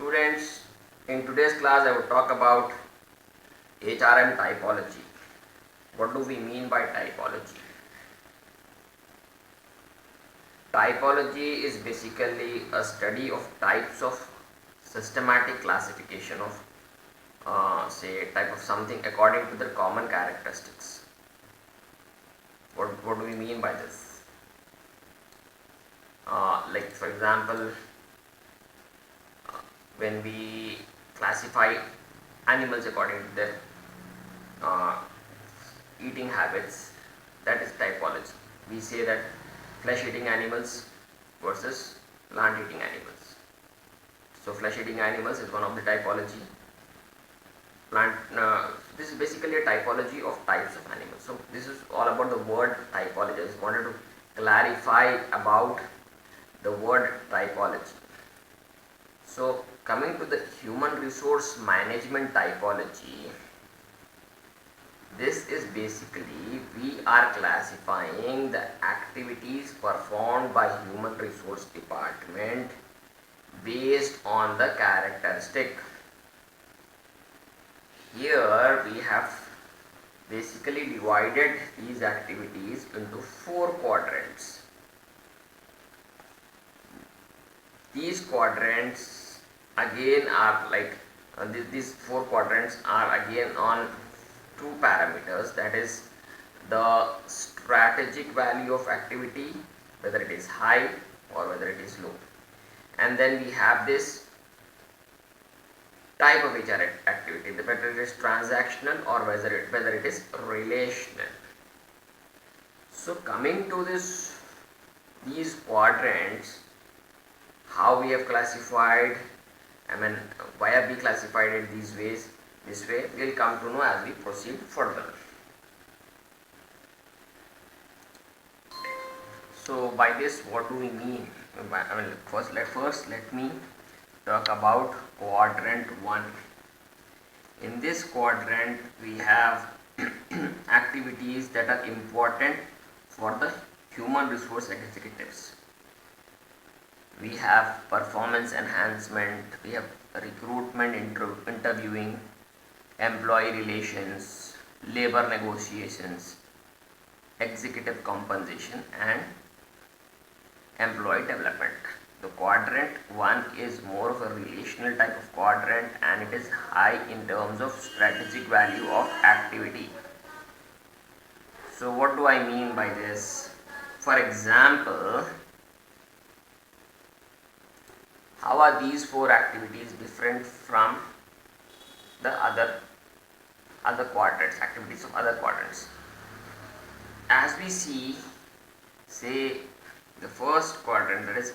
Students, in today's class I will talk about HRM typology. What do we mean by typology? Typology is basically a study of types of systematic classification of say type of something according to their common characteristics. What do we mean by this? Like for example, when we classify animals according to their eating habits, that is typology. We say that flesh eating animals versus plant eating animals. So flesh eating animals is one of the typology. This is basically a typology of types of animals. So this is all about the word typology. I just wanted to clarify about the word typology. So coming to the human resource management typology, this is basically we are classifying the activities performed by human resource department based on the characteristic. Here we have basically divided these activities into 4 quadrants. These quadrants again are like these 4 quadrants are again on 2 parameters, that is the strategic value of activity, whether it is high or whether it is low, and then we have this type of HR activity, whether it is transactional or whether it is relational. So coming to these quadrants, how we have classified, why have we classified it these ways? This way we will come to know as we proceed further. So by this, what do we mean? First let me talk about quadrant 1. In this quadrant we have activities that are important for the human resource executives. We have performance enhancement, we have recruitment, interviewing, employee relations, labor negotiations, executive compensation, and employee development. The quadrant 1 is more of a relational type of quadrant, and it is high in terms of strategic value of activity. So what do I mean by this? For example, how are these 4 activities different from the other quadrants, activities of other quadrants? As we see, say the first quadrant, that is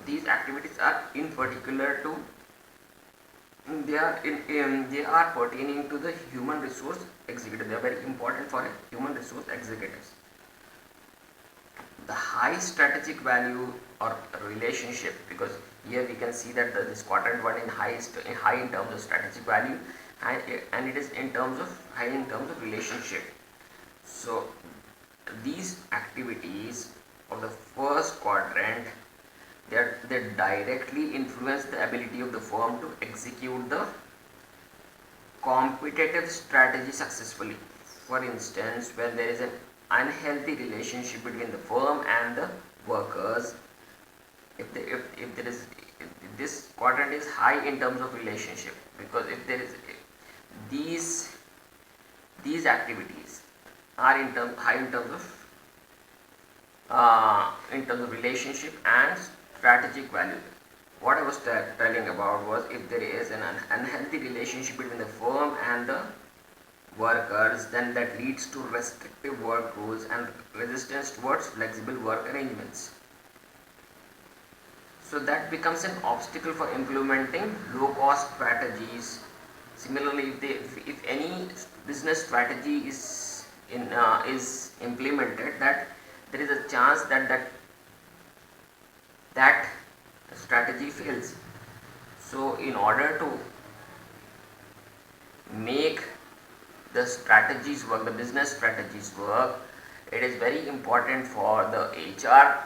these activities are in particular to they are pertaining to the human resource executive. They are very important for human resource executives. The high strategic value or relationship, because here we can see that this quadrant 1 in high in terms of strategic value, and it is high in terms of relationship. So these activities of the first quadrant, they directly influence the ability of the firm to execute the competitive strategy successfully. For instance, when there is an unhealthy relationship between the firm and the workers, if this quadrant is high in terms of relationship, because if there is these activities are high in terms of relationship and strategic value. What I was telling about was, if there is an unhealthy relationship between the firm and the workers, then that leads to restrictive work rules and resistance towards flexible work arrangements. So that becomes an obstacle for implementing low cost strategies. Similarly, if any business strategy is implemented, that there is a chance that strategy fails. So in order to make the strategies work, the business strategies work, it is very important for the HR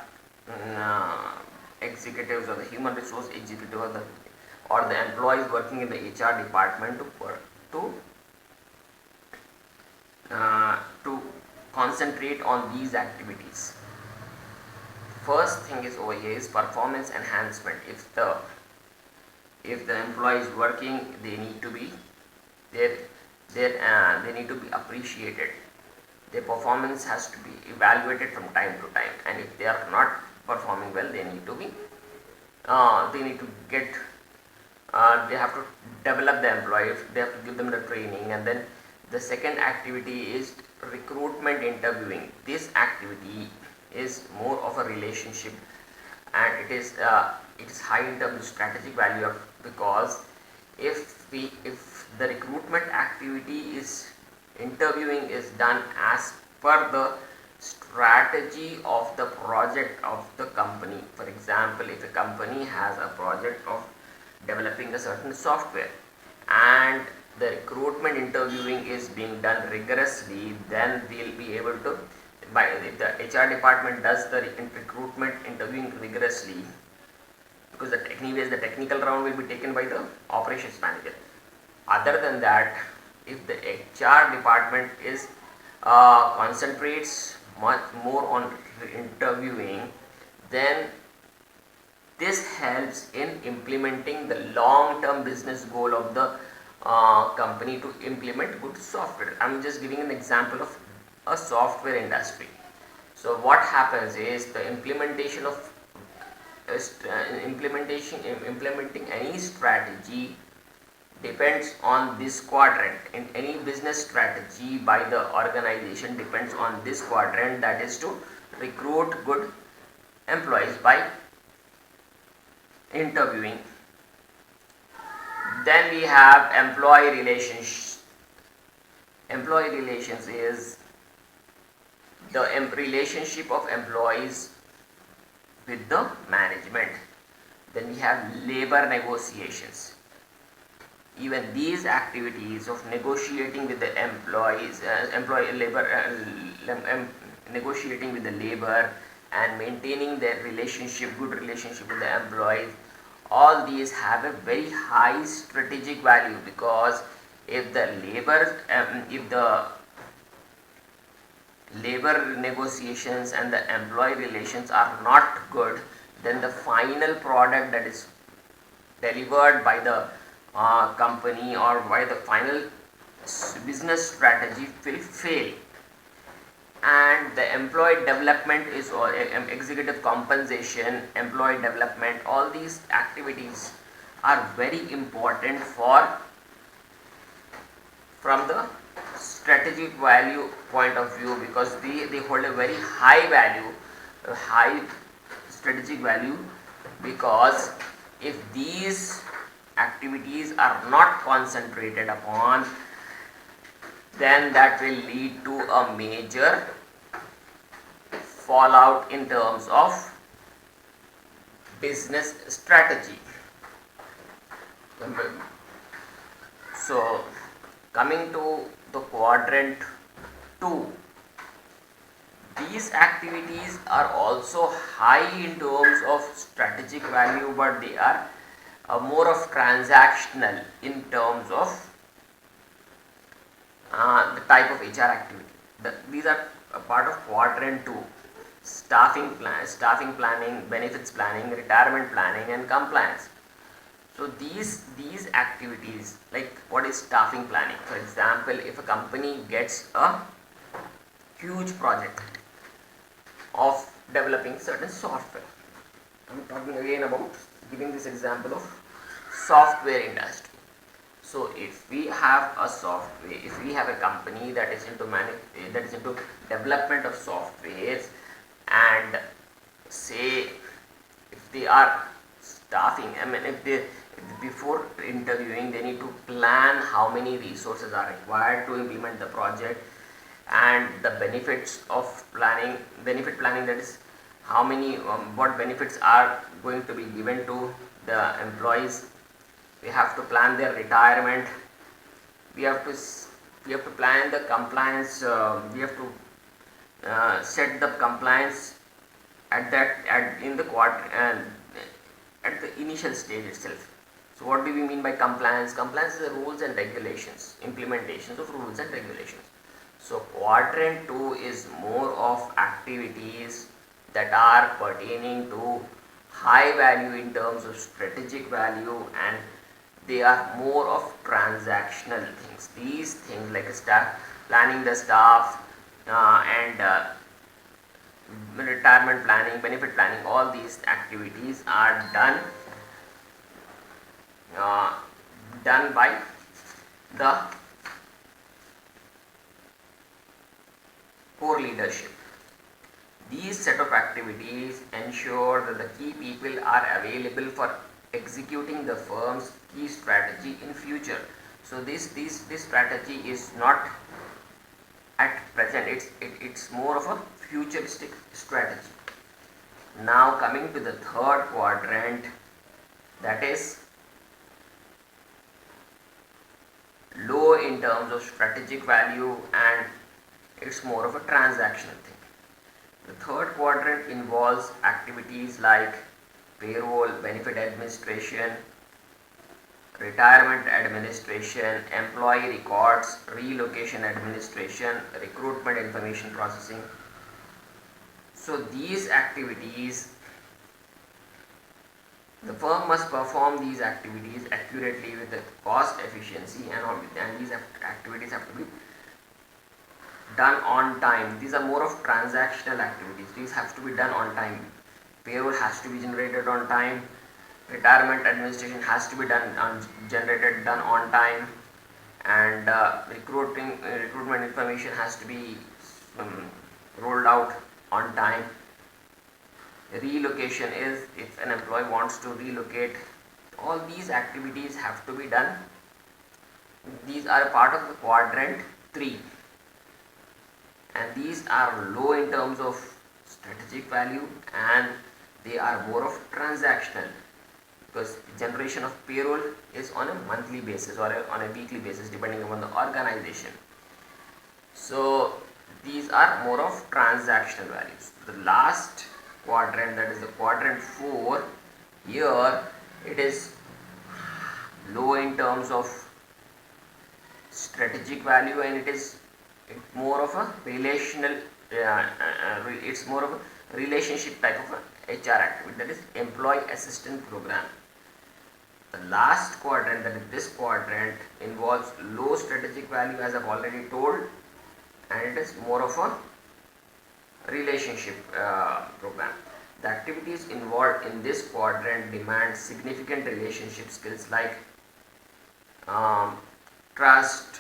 executives or the human resource executive or the employees working in the HR department to concentrate on these activities. First thing is over here is performance enhancement. If the employee is working, they need to be they need to be appreciated. Their performance has to be evaluated from time to time, and if they are not performing well, they need to be they need to get they have to develop the employees, they have to give them the training. And then the second activity is recruitment interviewing. This activity is more of a relationship, and it is high in terms of strategic value because if the recruitment activity is interviewing is done as per the strategy of the project of the company. For example, if a company has a project of developing a certain software and the recruitment interviewing is being done rigorously, then we'll be able to, if the HR department does the recruitment interviewing rigorously, because anyways the technical round will be taken by the operations manager. Other than that, if the HR department is concentrates much more on interviewing, then this helps in implementing the long-term business goal of the company to implement good software. I'm just giving an example of a software industry. So what happens is the implementing any strategy depends on this quadrant. In any business strategy by the organization depends on this quadrant, that is to recruit good employees by interviewing. Then we have employee relations. Employee relations is the relationship of employees with the management. Then we have labor negotiations. Even these activities of negotiating with the employees, negotiating with the labor and maintaining their relationship, good relationship with the employees, all these have a very high strategic value, because if the labor negotiations and the employee relations are not good, then the final product that is delivered by the company or by the final business strategy will fail. And the employee development is, or executive compensation, employee development, all these activities are very important from the strategic value point of view, because they hold a very high value, a high strategic value, because if these activities are not concentrated upon, then that will lead to a major fallout in terms of business strategy. So coming to the quadrant 2, these activities are also high in terms of strategic value, but they are more of transactional in terms of the type of HR activity. These are a part of quadrant 2: staffing planning, benefits planning, retirement planning, and compliance. So these activities, like what is staffing planning? For example, if a company gets a huge project of developing certain software, I'm talking again about giving this example of software industry. So if we have a company that is into development of softwares, and say if they are staffing, before interviewing they need to plan how many resources are required to implement the project, and the benefit planning, that is how many what benefits are going to be given to the employees. We have to plan their retirement, we have to plan the compliance, we have to set the compliance in the at the initial stage itself. So what do we mean by compliance? Compliance is the rules and regulations, implementations of rules and regulations. So quadrant 2 is more of activities that are pertaining to high value in terms of strategic value, and they are more of transactional things. These things like staff, planning the staff, and retirement planning, benefit planning, all these activities are uh, done by the core leadership. These set of activities ensure that the key people are available for executing the firm's key strategy in future. So this strategy is not at present, it's more of a futuristic strategy. Now coming to the third quadrant, that is low in terms of strategic value, and it's more of a transactional thing. The third quadrant involves activities like payroll, benefit administration, retirement administration, employee records, relocation administration, recruitment information processing. So these activities, the firm must perform these activities accurately with the cost efficiency, and these activities have to be done on time. These are more of transactional activities. These have to be done on time. Payroll has to be generated on time. Retirement administration has to be done on time, and recruitment information has to be rolled out on time. Relocation is if an employee wants to relocate. All these activities have to be done. These are a part of the quadrant 3, and these are low in terms of strategic value, and they are more of transactional, because generation of payroll is on a monthly basis or on a weekly basis depending upon the organization. So these are more of transactional values. The last quadrant, that is the quadrant 4, here it is low in terms of strategic value, and it's more of a relational it's more of a relationship type of a HR activity, that is employee assistance program. The last quadrant, that is this quadrant, involves low strategic value, as I've already told, and it is more of a relationship program. The activities involved in this quadrant demand significant relationship skills like trust,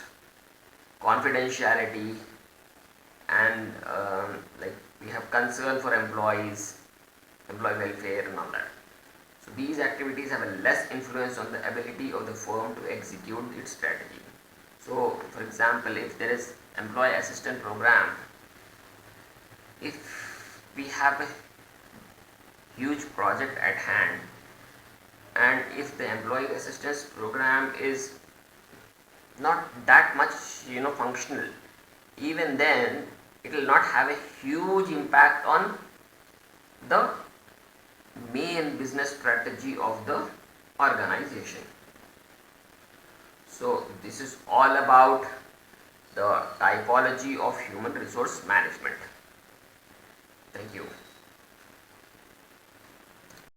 confidentiality, and like we have concern for employees, employee welfare and all that. So these activities have a less influence on the ability of the firm to execute its strategy. So for example, if there is employee assistance program, if we have a huge project at hand, and if the employee assistance program is not that much functional, even then it will not have a huge impact on the main business strategy of the organization. So this is all about the typology of human resource management. Thank you.